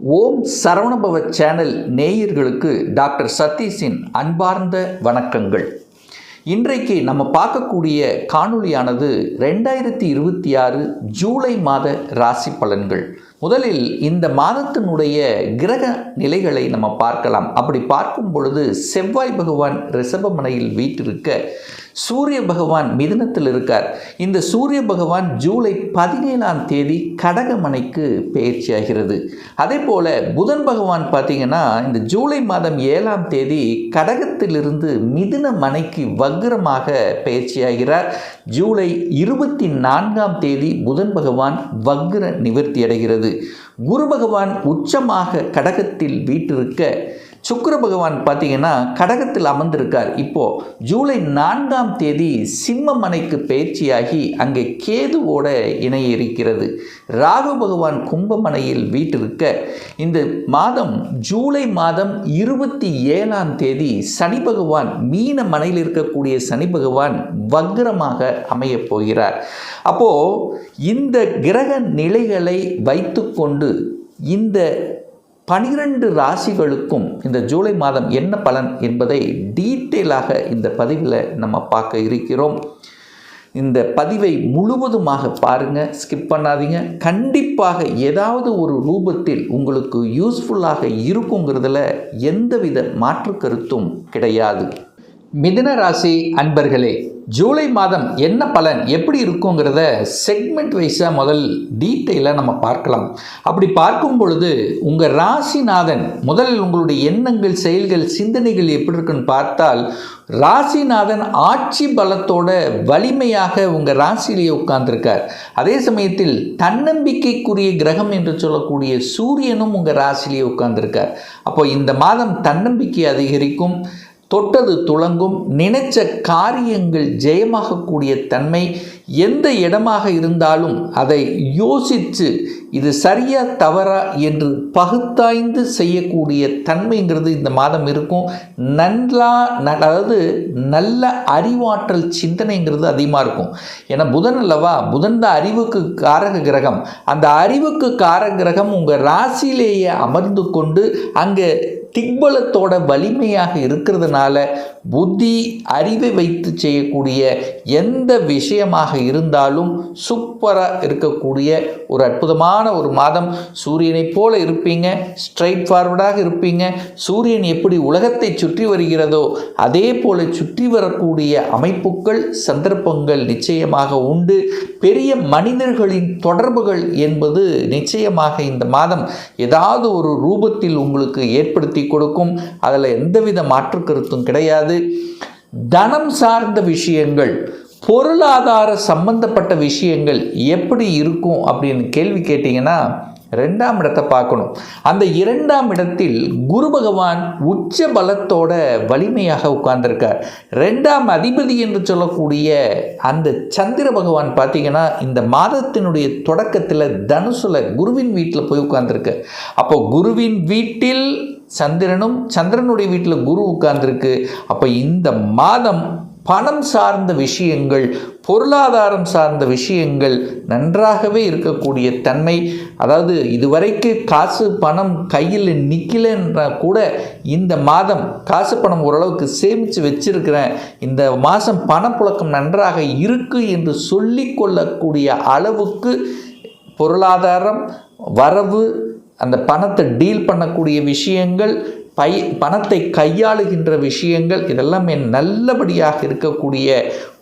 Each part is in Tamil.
ஓம் சரவணபவ சேனல் நேயர்களுக்கு டாக்டர் சதீஷின் அன்பார்ந்த வணக்கங்கள். இன்றைக்கு நம்ம பார்க்கக்கூடிய காணொளியானது 2026 ஜூலை மாத ராசி பலன்கள். முதலில் இந்த மாதத்தினுடைய கிரக நிலைகளை நம்ம பார்க்கலாம். அப்படி பார்க்கும் பொழுது செவ்வாய் பகவான் ரிஷபமனையில் வீற்றிருக்க, சூரிய பகவான் மிதுனத்தில் இருக்கார். இந்த சூரிய பகவான் ஜூலை 17ஆம் தேதி கடகமனைக்கு பயிற்சியாகிறது. அதே போல் புதன் பகவான் பார்த்திங்கன்னா இந்த ஜூலை மாதம் 7ஆம் தேதி கடகத்திலிருந்து மிதுன மனைக்கு வக்ரமாக பயிற்சியாகிறார். ஜூலை 24ஆம் தேதி புதன் பகவான் வக்ர நிவர்த்தி அடைகிறது. குரு பகவான் உச்சமாக கடகத்தில் வீற்றிருக்க, சுக்கிர பகவான் பார்த்தீங்கன்னா கடகத்தில் அமர்ந்திருக்கார். இப்போது ஜூலை 4ஆம் தேதி சிம்ம மனைக்கு பயிற்சியாகி அங்கே கேதுவோட இணைய இருக்கிறது. ராகு பகவான் கும்பமனையில் வீற்றிருக்க, இந்த மாதம் ஜூலை மாதம் 27ஆம் தேதி சனி பகவான் மீன மனையில் இருக்கக்கூடிய சனி பகவான் வக்ரமாக அமையப் போகிறார். அப்போது இந்த கிரக நிலைகளை வைத்துக்கொண்டு இந்த 12 ராசிகளுக்கும் இந்த ஜூலை மாதம் என்ன பலன் என்பதை டீட்டெயிலாக இந்த பதிவில் நம்ம பார்க்க இருக்கிறோம். இந்த பதிவை முழுவதுமாக பாருங்கள், ஸ்கிப் பண்ணாதீங்க. கண்டிப்பாக ஏதாவது ஒரு ரூபத்தில் உங்களுக்கு யூஸ்ஃபுல்லாக இருக்குங்கிறதுல எந்தவித மாற்று கருத்தும் கிடையாது. மிதுன ராசி அன்பர்களே, ஜூலை மாதம் என்ன பலன் எப்படி இருக்குங்கிறத செக்மெண்ட் வைஸாக முதல் டீட்டெயிலாக நம்ம பார்க்கலாம். அப்படி பார்க்கும் பொழுது உங்கள் ராசிநாதன் முதலில் உங்களுடைய எண்ணங்கள், செயல்கள், சிந்தனைகள் எப்படி இருக்குன்னு பார்த்தால், ராசிநாதன் ஆட்சி பலத்தோட வலிமையாக உங்கள் ராசியிலேயே உட்கார்ந்துருக்கார். அதே சமயத்தில் தன்னம்பிக்கைக்குரிய கிரகம் என்று சொல்லக்கூடிய சூரியனும் உங்கள் ராசியிலேயே உட்கார்ந்துருக்கார். அப்போ இந்த மாதம் தன்னம்பிக்கை அதிகரிக்கும், தொட்டது துளங்கும், நினைச்ச காரியங்கள் ஜெயமாகக்கூடிய தன்மை. எந்த இடமாக இருந்தாலும் அதை யோசித்து இது சரியா தவறா என்று பகுத்தாய்ந்து செய்யக்கூடிய தன்மைங்கிறது இந்த மாதம் இருக்கும். அதாவது நல்ல அறிவாற்றல் சிந்தனைங்கிறது அதிகமாக இருக்கும். ஏன்னா புதன் அல்லவா, புதன் தான் அறிவுக்கு காரக கிரகம். அந்த அறிவுக்கு காரக கிரகம் உங்கள் ராசியிலேயே அமர்ந்து கொண்டு அங்கே திக்பலத்தோட வலிமையாக இருக்கிறதுனால புத்தி, அறிவை வைத்து செய்யக்கூடிய எந்த விஷயமாக இருந்தாலும் சூப்பராக இருக்கக்கூடிய ஒரு அற்புதமான ஒரு மாதம். சூரியனைப் போல இருப்பீங்க, ஸ்ட்ரைட் ஃபார்வர்டாக இருப்பீங்க. சூரியன் எப்படி உலகத்தை சுற்றி வருகிறதோ அதே போல சுற்றி வரக்கூடிய அமைப்புகள், சந்தர்ப்பங்கள் நிச்சயமாக உண்டு. பெரிய மனிதர்களின் தொடர்புகள் என்பது நிச்சயமாக இந்த மாதம் ஏதாவது ஒரு ரூபத்தில் உங்களுக்கு ஏற்படுத்தி கொடுக்கும். அதில் எந்தவித மாற்று கருத்தும் கிடையாது. தனம் சார்ந்த விஷயங்கள், பொருளாதார சம்பந்தப்பட்ட விஷயங்கள் எப்படி இருக்கும் அப்படின்னு கேள்வி கேட்டீங்கன்னா 2ஆம் இடத்தை பார்க்கணும். அந்த 2ஆம் இடத்தில் குரு பகவான் உச்ச பலத்தோட வலிமையாக உட்கார்ந்திருக்கார். 2ஆம் அதிபதி என்று சொல்லக்கூடிய அந்த சந்திர பகவான் பார்த்தீங்கன்னா இந்த மாதத்தினுடைய தொடக்கத்தில் தனுசுல குருவின் வீட்டில் போய் உட்கார்ந்துருக்கு. அப்போ குருவின் வீட்டில் சந்திரனும், சந்திரனுடைய வீட்டில் குரு உட்கார்ந்துருக்கு. அப்போ இந்த மாதம் பணம் சார்ந்த விஷயங்கள், பொருளாதாரம் சார்ந்த விஷயங்கள் நன்றாகவே இருக்கக்கூடிய தன்மை. அதாவது இதுவரைக்கு காசு பணம் கையில் நிற்கலைன்னா கூட இந்த மாதம் காசு பணம் ஓரளவுக்கு சேமித்து வச்சிருக்கிறேன், இந்த மாதம் பணப்புழக்கம் நன்றாக இருக்குது என்று சொல்லிக்கொள்ளக்கூடிய அளவுக்கு பொருளாதாரம், வரவு, அந்த பணத்தை டீல் பண்ணக்கூடிய விஷயங்கள், பணத்தை கையாளுகின்ற விஷயங்கள் இதெல்லாமே நல்லபடியாக இருக்கக்கூடிய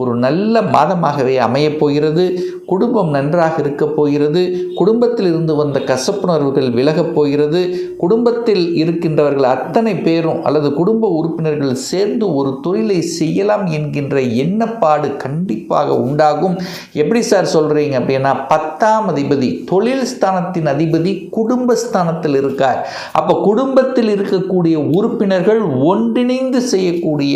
ஒரு நல்ல மாதமாகவே அமையப் போகிறது. குடும்பம் நன்றாக இருக்கப் போகிறது. குடும்பத்தில் இருந்து வந்த கசப்புணர்வுகள் விலகப் போகிறது. குடும்பத்தில் இருக்கின்றவர்கள் அத்தனை பேரும் அல்லது குடும்ப உறுப்பினர்கள் சேர்ந்து ஒரு தொழிலை செய்யலாம் என்கின்ற எண்ணப்பாடு கண்டிப்பாக உண்டாகும். எப்படி சார் சொல்கிறீங்க அப்படின்னா, 10ஆம் அதிபதி, தொழில் ஸ்தானத்தின் அதிபதி குடும்பஸ்தானத்தில் இருக்கார். அப்போ குடும்பத்தில் இருக்கக்கூடிய உறுப்பினர்கள் ஒன்றிணைந்து செய்யக்கூடிய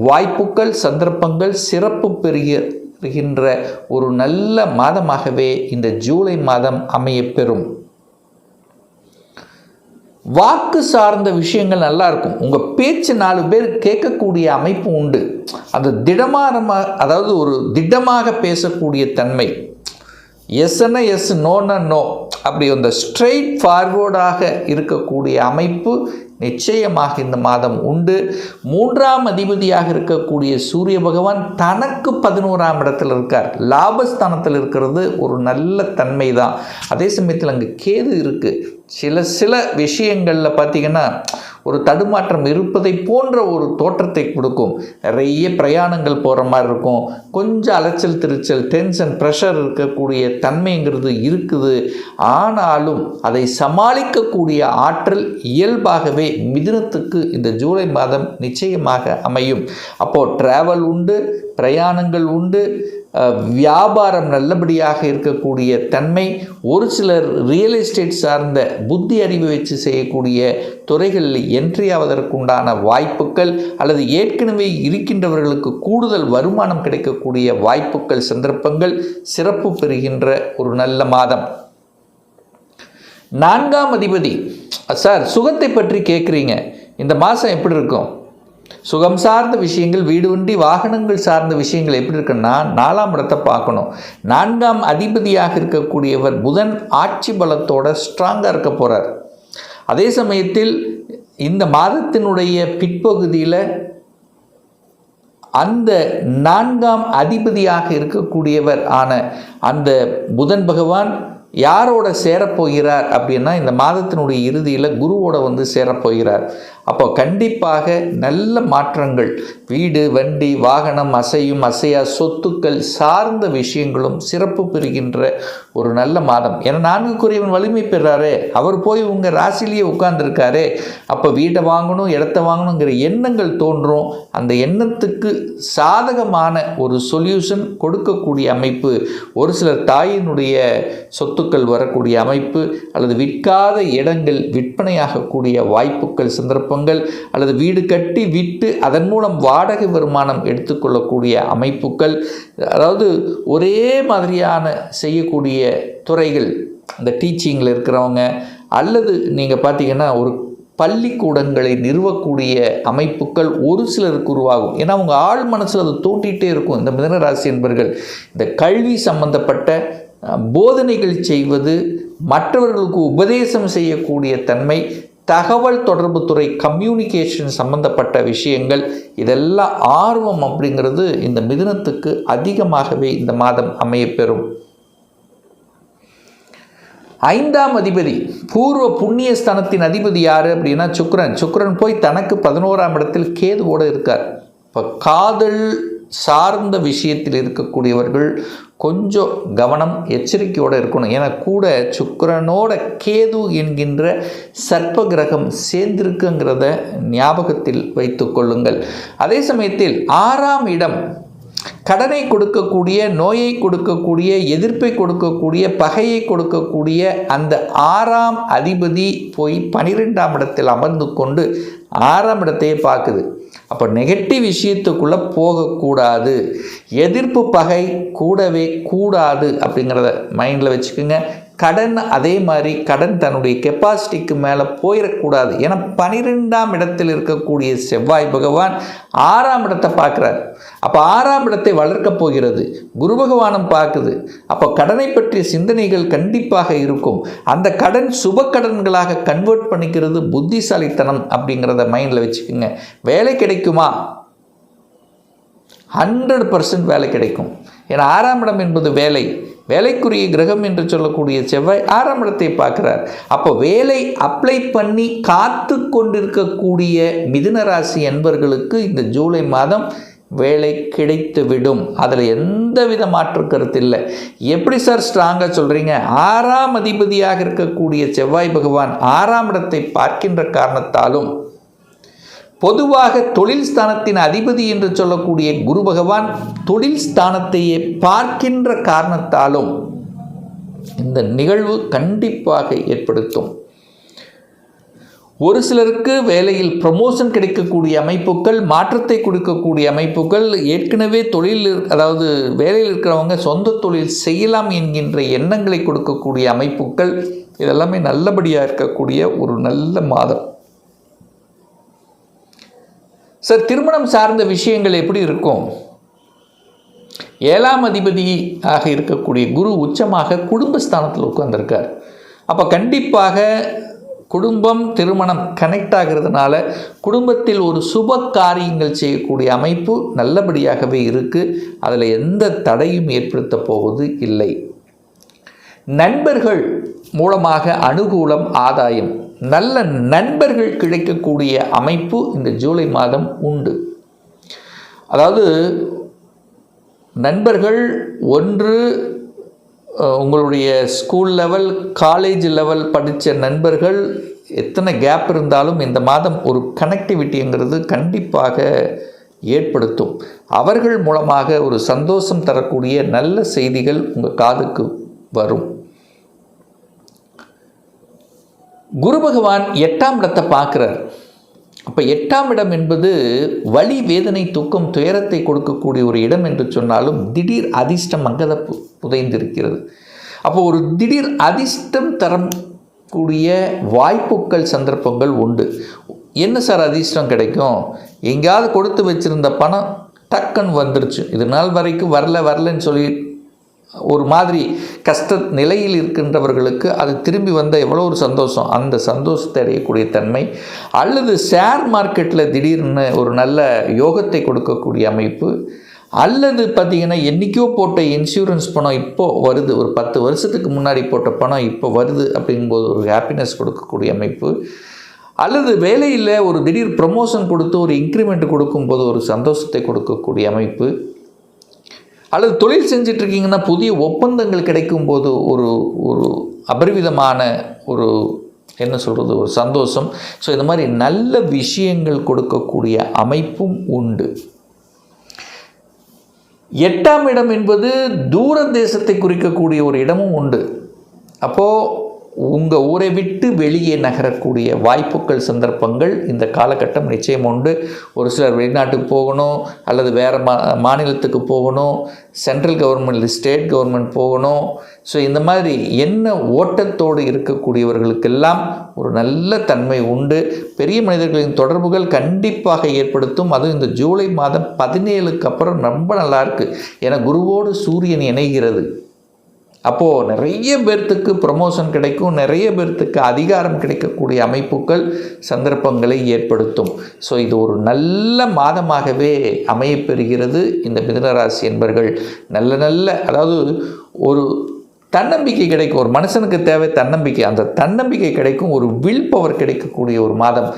வாய்ப்புகள், சந்தர்ப்பங்கள் சிறப்பு பெறுகின்ற ஒரு நல்ல மாதமாகவே இந்த ஜூலை மாதம் அமையப்பெறும். வாக்கு சார்ந்த விஷயங்கள் நல்லா இருக்கும். உங்கள் பேச்சு 4 பேர் கேட்கக்கூடிய அமைப்பு உண்டு. அது அதாவது ஒரு திடமாக பேசக்கூடிய தன்மை. எஸ்ன்னா எஸ், நோன்னா நோ, அப்படி அந்த ஸ்ட்ரெயிட் ஃபார்வர்டாக இருக்கக்கூடிய அமைப்பு நிச்சயமாக இந்த மாதம் உண்டு. 3ஆம் அதிபதியாக இருக்கக்கூடிய சூரிய பகவான் தனக்கு 11ஆம் இடத்தில் இருக்கார். லாபஸ்தானத்தில் இருக்கிறது ஒரு நல்ல தன்மை தான். அதே சமயத்தில் அங்கே கேது இருக்குது. சில விஷயங்களில் பார்த்திங்கன்னா ஒரு தடுமாற்றம் இருப்பதை போன்ற ஒரு தோற்றத்தை கொடுக்கும். நிறைய பிரயாணங்கள் போகிற மாதிரி இருக்கும். கொஞ்சம் அலைச்சல் திருச்சல், டென்ஷன், ப்ரெஷர் இருக்கக்கூடிய தன்மைங்கிறது இருக்குது. ஆனாலும் அதை சமாளிக்கக்கூடிய ஆற்றல் இயல்பாகவே மிதுனத்துக்கு இந்த ஜூலை மாதம் நிச்சயமாக அமையும். அப்போது ட்ராவல் உண்டு, பிரயாணங்கள் உண்டு, வியாபாரம் நல்லபடியாக இருக்கக்கூடிய தன்மை. ஒரு சிலர் ரியல் எஸ்டேட் சார்ந்த புத்தி அறிவு வச்சு செய்யக்கூடிய துறைகளில் என்ட்ரி ஆவதற்குண்டான வாய்ப்புகள், அல்லது ஏற்கனவே இருக்கின்றவர்களுக்கு கூடுதல் வருமானம் கிடைக்கக்கூடிய வாய்ப்புகள், சந்தர்ப்பங்கள் சிறப்பு பெறுகின்ற ஒரு நல்ல மாதம். 4ஆம் அதிபதி. சார், சுகத்தை பற்றி கேட்குறீங்க, இந்த மாதம் எப்படி இருக்கும்? சுகம் சார்ந்த விஷயங்கள், வீடு வண்டி வாகனங்கள் சார்ந்த விஷயங்கள் எப்படி இருக்குன்னா 4ஆம் இடத்தை பார்க்கணும். 4ஆம் அதிபதியாக இருக்கக்கூடியவர் புதன் ஆட்சி பலத்தோட ஸ்ட்ராங்காக இருக்க போகிறார். அதே சமயத்தில் இந்த மாதத்தினுடைய பிற்பகுதியில் அந்த 4ஆம் அதிபதியாக இருக்கக்கூடியவர் ஆன அந்த புதன் பகவான் யாரோட சேரப்போகிறார் அப்படின்னா இந்த மாதத்தினுடைய இறுதியில் குருவோட வந்து சேரப்போகிறார். அப்போ கண்டிப்பாக நல்ல மாற்றங்கள், வீடு வண்டி வாகனம், அசையும் அசையா சொத்துக்கள் சார்ந்த விஷயங்களும் சிறப்பு பெறுகின்ற ஒரு நல்ல மாதம். ஏன்னா 4க்குரியவன் வலிமை பெறாரே, அவர் போய் உங்கள் ராசிலேயே உட்கார்ந்துருக்காரே. அப்போ வீட்டை வாங்கணும், இடத்த வாங்கணுங்கிற எண்ணங்கள் தோன்றும். அந்த எண்ணத்துக்கு சாதகமான ஒரு சொல்யூஷன் கொடுக்கக்கூடிய அமைப்பு. ஒரு சிலர் தாயினுடைய சொத்துக்கள் வரக்கூடிய அமைப்பு, அல்லது விற்காத இடங்கள் விற்பனையாகக்கூடிய வாய்ப்புகள், சந்தர்ப்பங்கள், அல்லது வீடு கட்டி விட்டு அதன் மூலம் வாடகை வருமானம் எடுத்துக்கொள்ளக்கூடிய அமைப்புகள். அதாவது ஒரே மாதிரியான செய்யக்கூடிய துறைகள், இந்த டீச்சிங்கில் இருக்கிறவங்க, அல்லது நீங்கள் பார்த்தீங்கன்னா ஒரு பள்ளிக்கூடங்களை நிறுவக்கூடிய அமைப்புகள் ஒரு சிலருக்கு உருவாகும். ஏன்னா அவங்க ஆழ் மனசில் அது தோண்டிகிட்டே இருக்கும். இந்த மிதுனராசி என்பர்கள் இந்த கல்வி சம்பந்தப்பட்ட போதனைகள் செய்வது, மற்றவர்களுக்கு உபதேசம் செய்யக்கூடிய தன்மை, தகவல் தொடர்பு துறை, கம்யூனிகேஷன் சம்பந்தப்பட்ட விஷயங்கள், இதெல்லாம் ஆர்வம் அப்படிங்கிறது இந்த மிதுனத்துக்கு அதிகமாகவே இந்த மாதம் அமையப்பெறும். 5ஆம் அதிபதி, பூர்வ புண்ணிய ஸ்தானத்தின் அதிபதி யார் அப்படின்னா சுக்கிரன். சுக்கிரன் போய் தனக்கு 11ஆம் இடத்தில் கேதுவோடு இருக்கார். இப்போ காதல் சார்ந்த விஷயத்தில் இருக்கக்கூடியவர்கள் கொஞ்சம் கவனம், எச்சரிக்கையோடு இருக்கணும். ஏன்னா கூட சுக்கிரனோட கேது என்கின்ற சர்ப்ப கிரகம் சேர்ந்திருக்குங்கிறத ஞாபகத்தில் வைத்து கொள்ளுங்கள். அதே சமயத்தில் 6ஆம் இடம் கடனை கொடுக்கக்கூடிய, நோயை கொடுக்கக்கூடிய, எதிர்ப்பை கொடுக்கக்கூடிய, பகையை கொடுக்கக்கூடிய அந்த 6ஆம் அதிபதி போய் 12ஆம் இடத்தில் அமர்ந்து கொண்டு 6ஆம் இடத்தையே பார்க்குது. அப்போ நெகட்டிவ் விஷயத்துக்குள்ளே போகக்கூடாது, எதிர்ப்பு பகை கூடவே கூடாது அப்படிங்கிறத மைண்டில் வச்சுக்கோங்க. கடன் அதே மாதிரி கடன் தன்னுடைய கெப்பாசிட்டிக்கு மேலே போயிடக்கூடாது. ஏன்னா 12ஆம் இடத்தில் இருக்கக்கூடிய செவ்வாய் பகவான் 6ஆம் இடத்தை பார்க்குறார். அப்போ 6ஆம் இடத்தை வளர்க்கப் போகிறது. குரு பகவானும் பார்க்குது. அப்போ கடனை பற்றிய சிந்தனைகள் கண்டிப்பாக இருக்கும். அந்த கடன் சுப கடன்களாக கன்வெர்ட் பண்ணிக்கிறது புத்திசாலித்தனம் அப்படிங்கிறத மைண்டில் வச்சுக்கோங்க. வேலை கிடைக்குமா? 100% வேலை கிடைக்கும். ஏன்னா 6ஆம் இடம் என்பது வேலை, வேலைக்குரிய கிரகம் என்று சொல்லக்கூடிய செவ்வாய் 6ஆம் இடத்தை பார்க்கிறார். அப்போ வேலை அப்ளை பண்ணி காத்து கொண்டிருக்கக்கூடிய மிதுன ராசி என்பவர்களுக்கு இந்த ஜூலை மாதம் வேலை கிடைத்துவிடும். அதில் எந்தவித மாற்று கருத்து இல்லை. எப்படி சார் ஸ்ட்ராங்காக சொல்கிறீங்க? 6ஆம் அதிபதியாக இருக்கக்கூடிய செவ்வாய் பகவான் 6ஆம் இடத்தை பார்க்கின்ற காரணத்தாலும், பொதுவாக தொழில் ஸ்தானத்தின் அதிபதி என்று சொல்லக்கூடிய குரு பகவான் தொழில் ஸ்தானத்தையே பார்க்கின்ற காரணத்தாலும் இந்த நிகழ்வு கண்டிப்பாக ஏற்படுத்தும். ஒரு சிலருக்கு வேலையில் ப்ரமோஷன் கிடைக்கக்கூடிய அமைப்புகள், மாற்றத்தை கொடுக்கக்கூடிய அமைப்புகள், ஏற்கனவே அதாவது வேலையில் இருக்கிறவங்க சொந்த தொழில் செய்யலாம் என்கின்ற எண்ணங்களை கொடுக்கக்கூடிய அமைப்புகள், இதெல்லாமே நல்லபடியாக இருக்கக்கூடிய ஒரு நல்ல மாதம். சார், திருமணம் சார்ந்த விஷயங்கள் எப்படி இருக்கும்? 7ஆம் அதிபதியாக இருக்கக்கூடிய குரு உச்சமாக குடும்பஸ்தானத்தில் உட்கார்ந்திருக்கார். அப்போ கண்டிப்பாக குடும்பம் திருமணம் கனெக்ட் ஆகிறதுனால குடும்பத்தில் ஒரு சுப காரியங்கள் செய்யக்கூடிய அமைப்பு நல்லபடியாகவே இருக்குது. அதில் எந்த தடையும் ஏற்படுத்த போவது இல்லை. நண்பர்கள் மூலமாக அனுகூலம், ஆதாயம், நல்ல நண்பர்கள் கிடைக்கக்கூடிய அமைப்பு இந்த ஜூலை மாதம் உண்டு. அதாவது நண்பர்கள் ஒன்று உங்களுடைய ஸ்கூல் லெவல், காலேஜ் லெவல் படித்த நண்பர்கள், எத்தனை கேப் இருந்தாலும் இந்த மாதம் ஒரு கனெக்டிவிட்டிங்கிறது கண்டிப்பாக ஏற்படுத்தும். அவர்கள் மூலமாக ஒரு சந்தோஷம் தரக்கூடிய நல்ல செய்திகள் உங்கள் காதுக்கு வரும். குரு பகவான் 8ஆம் இடத்தை பார்க்குறார். அப்போ 8ஆம் இடம் என்பது வலி, வேதனை, துக்கம், துயரத்தை கொடுக்கக்கூடிய ஒரு இடம் என்று சொன்னாலும் திடீர் அதிர்ஷ்டம் அங்கே புதைந்திருக்கிறது. அப்போ ஒரு திடீர் அதிர்ஷ்டம் தரக்கூடிய வாய்ப்புகள், சந்தர்ப்பங்கள் உண்டு. என்ன சார் அதிர்ஷ்டம் கிடைக்கும்? எங்கேயாவது கொடுத்து வச்சுருந்த பணம் டக்குன்னு வந்துருச்சு, இது நாள் வரைக்கும் வரலன்னு சொல்லி ஒரு மாதிரி கஷ்ட நிலையில் இருக்கின்றவர்களுக்கு அது திரும்பி வந்த எவ்வளோ ஒரு சந்தோஷம், அந்த சந்தோஷத்தை அடையக்கூடிய தன்மை. அல்லது ஷேர் மார்க்கெட்டில் திடீர்னு ஒரு நல்ல யோகத்தை கொடுக்கக்கூடிய அமைப்பு. அல்லது பார்த்திங்கன்னா என்றைக்கோ போட்ட இன்சூரன்ஸ் பணம் இப்போது வருது, ஒரு 10 வருஷத்துக்கு முன்னாடி போட்ட பணம் இப்போ வருது அப்படிங்கும்போது ஒரு ஹாப்பினஸ் கொடுக்கக்கூடிய அமைப்பு. அல்லது வேலையில் ஒரு திடீர் ப்ரமோஷன் கொடுத்து ஒரு இன்க்ரிமெண்ட் கொடுக்கும்போது ஒரு சந்தோஷத்தை கொடுக்கக்கூடிய அமைப்பு. அல்லது தொழில் செஞ்சிட்ருக்கீங்கன்னா புதிய ஒப்பந்தங்கள் கிடைக்கும்போது ஒரு ஒரு அபரிவிதமான ஒரு என்ன சொல்கிறது, ஒரு சந்தோஷம். ஸோ இந்த மாதிரி நல்ல விஷயங்கள் கொடுக்கக்கூடிய அமைப்பும் உண்டு. 8ஆம் இடம் என்பது தூர தேசத்தை குறிக்கக்கூடிய ஒரு இடமும் உண்டு. அப்போது உங்கள் ஊரை விட்டு வெளியே நகரக்கூடிய வாய்ப்புகள், சந்தர்ப்பங்கள் இந்த காலகட்டம் நிச்சயம் உண்டு. ஒரு சிலர் வெளிநாட்டுக்கு போகணும், அல்லது வேறு மாநிலத்துக்கு போகணும், சென்ட்ரல் கவர்மெண்ட், ஸ்டேட் கவர்மெண்ட் போகணும். ஸோ இந்த மாதிரி என்ன ஓட்டத்தோடு இருக்கக்கூடியவர்களுக்கெல்லாம் ஒரு நல்ல தன்மை உண்டு. பெரிய மனிதர்களின் தொடர்புகள் கண்டிப்பாக ஏற்படுத்தும். அதுவும் இந்த ஜூலை மாதம் 17க்கு அப்புறம் ரொம்ப நல்லாயிருக்கு. ஏன்னா குருவோடு சூரியன் இணைகிறது. அப்போது நிறைய பேர்த்துக்கு ப்ரமோஷன் கிடைக்கும், நிறைய பேர்த்துக்கு அதிகாரம் கிடைக்கக்கூடிய அமைப்புகள், சந்தர்ப்பங்களை ஏற்படுத்தும். ஸோ இது ஒரு நல்ல மாதமாகவே அமையப்பெறுகிறது. இந்த மிதுனராசி என்பர்கள் நல்ல அதாவது ஒரு தன்னம்பிக்கை கிடைக்கும். ஒரு மனுஷனுக்கு தேவை தன்னம்பிக்கை. அந்த தன்னம்பிக்கை கிடைக்கும், ஒரு வில் பவர் கிடைக்கக்கூடிய ஒரு மாதம்.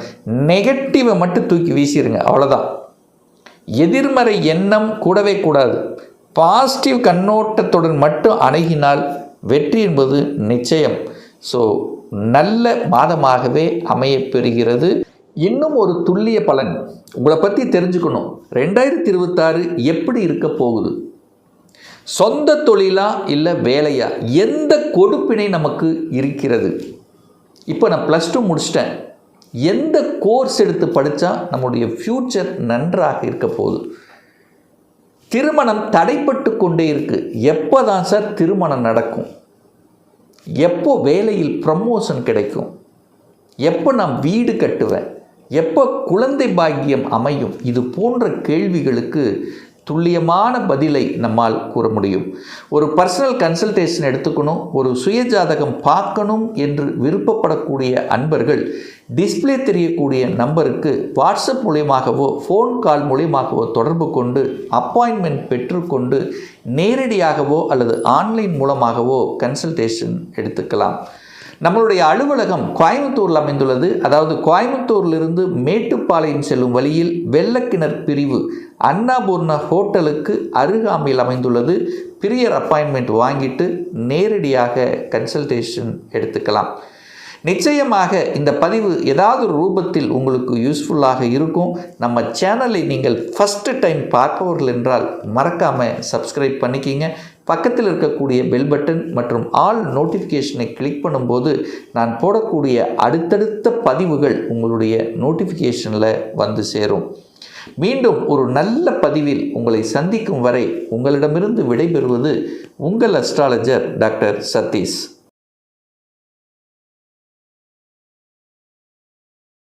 நெகட்டிவை மட்டும் தூக்கி வீசிடுங்க, அவ்வளோதான். எதிர்மறை எண்ணம் கூடவே கூடாது. பாசிட்டிவ் கண்ணோட்டத்துடன் மட்டும் அணுகினால் வெற்றி என்பது நிச்சயம். ஸோ நல்ல மாதமாகவே அமையப்பெறுகிறது. இன்னும் ஒரு துல்லிய பலன் உங்களை பற்றி தெரிஞ்சுக்கணும். 2026 எப்படி இருக்க போகுது? சொந்த தொழிலா இல்லை வேலையா? எந்த கொடுப்பினை நமக்கு இருக்கிறது? இப்போ நான் +2 முடிச்சிட்டேன், எந்த கோர்ஸ் எடுத்து படித்தா நம்முடைய ஃப்யூச்சர் நன்றாக இருக்க போகுது? திருமணம் தடைப்பட்டு கொண்டே இருக்குது. எப்போ தான் சார் திருமணம் நடக்கும்? எப்போ வேலையில் ப்ரமோஷன் கிடைக்கும்? எப்போ நான் வீடு கட்டுவேன்? எப்போ குழந்தை பாக்கியம் அமையும்? இது போன்ற கேள்விகளுக்கு துல்லியமான பதிலை நம்மால் கூற முடியும். ஒரு பர்சனல் கன்சல்டேஷன் எடுத்துக்கணும், ஒரு சுயஜாதகம் பார்க்கணும் என்று விருப்பப்படக்கூடிய அன்பர்கள் டிஸ்பிளே தெரியக்கூடிய நம்பருக்கு வாட்ஸ்அப் மூலியமாகவோ ஃபோன் கால் மூலியமாகவோ தொடர்பு கொண்டு அப்பாயின்மெண்ட் பெற்றுக்கொண்டு நேரடியாகவோ அல்லது ஆன்லைன் மூலமாகவோ கன்சல்டேஷன் எடுத்துக்கலாம். நம்மளுடைய அலுவலகம் கோயம்புத்தூரில் அமைந்துள்ளது. அதாவது கோயம்புத்தூரிலிருந்து மேட்டுப்பாளையம் செல்லும் வழியில் வெள்ளக்கிணர் பிரிவு அன்னபூர்ணா ஹோட்டலுக்கு அருகாமையில் அமைந்துள்ளது. பிரியர் அப்பாயின்மெண்ட் வாங்கிட்டு நேரடியாக கன்சல்டேஷன் எடுத்துக்கலாம். நிச்சயமாக இந்த பதிவு ஏதாவது ஒரு ரூபத்தில் உங்களுக்கு யூஸ்ஃபுல்லாக இருக்கும். நம்ம சேனலை நீங்கள் ஃபஸ்ட்டு டைம் பார்ப்பவர்கள் என்றால் மறக்காமல் சப்ஸ்கிரைப் பண்ணிக்கிங்க. பக்கத்தில் இருக்கக்கூடிய பெல் பட்டன் மற்றும் ஆல் நோட்டிஃபிகேஷனை கிளிக் பண்ணும்போது நான் போடக்கூடிய அடுத்தடுத்த பதிவுகள் உங்களுடைய நோட்டிஃபிகேஷனில் வந்து சேரும். மீண்டும் ஒரு நல்ல பதிவில் உங்களை சந்திக்கும் வரை உங்களிடமிருந்து விடைபெறுவது உங்கள் அஸ்ட்ராலஜர் டாக்டர் சதீஷ்.